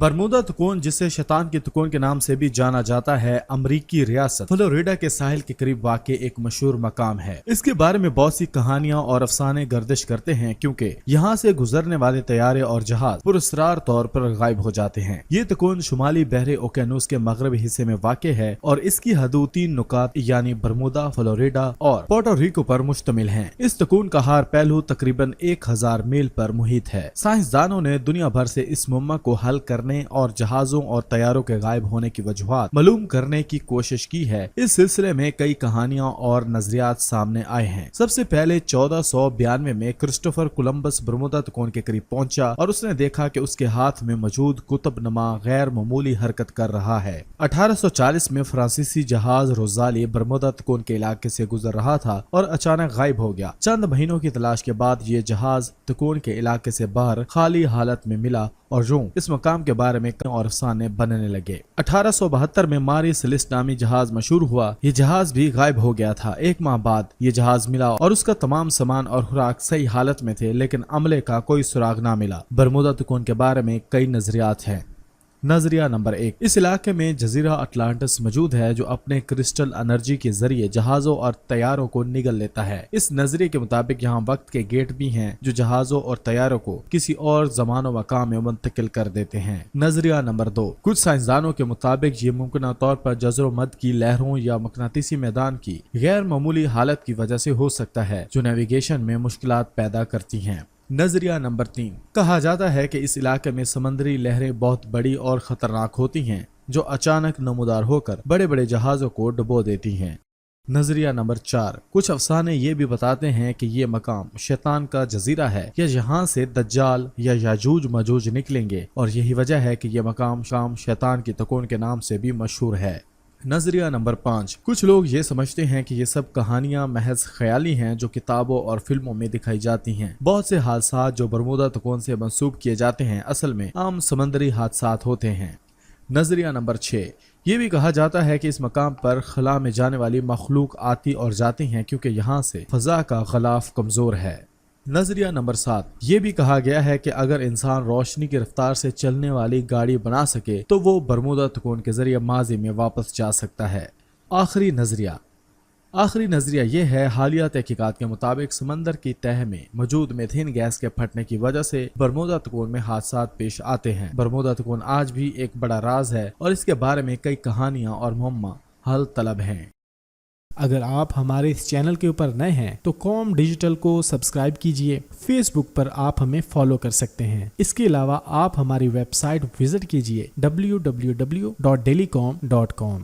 Bermuda तकोन, जिसे शैतान की तकोन के नाम से भी जाना जाता है, अमरीकी रियासत फ्लोरिडा के साहिल के करीब वाक़े एक मशहूर मकाम है। इसके बारे में बहुत सी कहानियां और अफसाने गर्दिश करते हैं, क्योंकि यहाँ से गुजरने वाले तैयारे और जहाज पुरस्रार तौर पर गायब हो जाते हैं। ये तकोन शुमाली बहरे ओकेनूस के मगरबी हिस्से में वाक़ है और इसकी हदूद 3 नुकात यानी बरमूदा, फ्लोरिडा और पोर्टो रिको पर मुश्तमिल है। इस तकोन का हर पहलू तकरीबन 1000 मील पर मुहित है। साइंसदानों ने दुनिया भर से इस मुम्मा को हल करने और जहाजों और तैयारों के गायब होने की वजूहात मालूम करने की कोशिश की है। इस सिलसिले में कई कहानियां और नजरियात सामने आए हैं। सबसे पहले 1492 में क्रिस्टोफर कोलंबस बरमूदा तकोन के करीब पहुंचा और उसने देखा कि उसके हाथ में मौजूद कुतुबनुमा गैर मामूली हरकत कर रहा है। 1840 में फ्रांसीसी जहाज रोजाली बरमूदा तकोन के इलाके से गुजर रहा था और अचानक गायब हो गया। चंद महीनों की तलाश के बाद ये जहाज तकोन के इलाके से बाहर खाली हालत में मिला और यूं इस मकाम के बारे में कई और अफसाने बनने लगे। 1872 में मारी सिलिस नामी जहाज मशहूर हुआ। ये जहाज भी गायब हो गया था। 1 माह बाद ये जहाज मिला और उसका तमाम सामान और खुराक सही हालत में थे, लेकिन अमले का कोई सुराग ना मिला। बरमूदा तकोन के बारे में कई नजरियात हैं। नजरिया नंबर 1, इस इलाके में जजीरा अटलांटिस मौजूद है जो अपने क्रिस्टल एनर्जी के जरिए जहाजों और तैयारों को निगल लेता है। इस नजरिए के मुताबिक यहाँ वक्त के गेट भी हैं जो जहाजों और तैयारों को किसी और जमान व मकाम में मुंतकिल कर देते हैं। नजरिया नंबर 2, कुछ साइंसदानों के मुताबिक ये मुमकिन तौर पर जज़र मद की लहरों या मकनातीसी मैदान की गैर मामूली हालत की वजह से हो सकता है जो नेविगेशन में मुश्किलात पैदा करती हैं। नजरिया नंबर 3, कहा जाता है कि इस इलाके में समंदरी लहरें बहुत बड़ी और खतरनाक होती हैं जो अचानक नमूदार होकर बड़े बड़े जहाजों को डुबो देती हैं। नजरिया नंबर 4, कुछ अफसाने ये भी बताते हैं कि ये मकाम शैतान का जजीरा है या यहाँ से दज्जाल या याजूज मजूज निकलेंगे और यही वजह है कि ये मकाम शाम शैतान की तकोन के नाम से भी मशहूर है। नजरिया नंबर 5, कुछ लोग ये समझते हैं कि ये सब कहानियां महज ख्याली हैं जो किताबों और फिल्मों में दिखाई जाती हैं। बहुत से हादसात जो बरमूदा तकोन से मंसूब किए जाते हैं असल में आम समंदरी हादसात होते हैं। नजरिया नंबर 6, ये भी कहा जाता है कि इस मकाम पर खला में जाने वाली मखलूक आती और जाती हैं क्योंकि यहाँ से फजा का गलाफ कमजोर है। नजरिया नंबर 7, ये भी कहा गया है कि अगर इंसान रोशनी की रफ्तार से चलने वाली गाड़ी बना सके तो वो बरमूदा तकोन के जरिए माजी में वापस जा सकता है। आखिरी नजरिया ये है, हालिया तहकीकात के मुताबिक समंदर की तह में मौजूद मीथेन गैस के फटने की वजह से बरमूदा तकोन में हादसात पेश आते हैं। बरमूदा तकोन आज भी एक बड़ा राज है और इसके बारे में कई कहानियां और मुअम्मा हल तलब हैं। अगर आप हमारे इस चैनल के ऊपर नए हैं तो कॉम डिजिटल को सब्सक्राइब कीजिए। फेसबुक पर आप हमें फॉलो कर सकते हैं। इसके अलावा आप हमारी वेबसाइट विजिट कीजिए www.dailycom.com।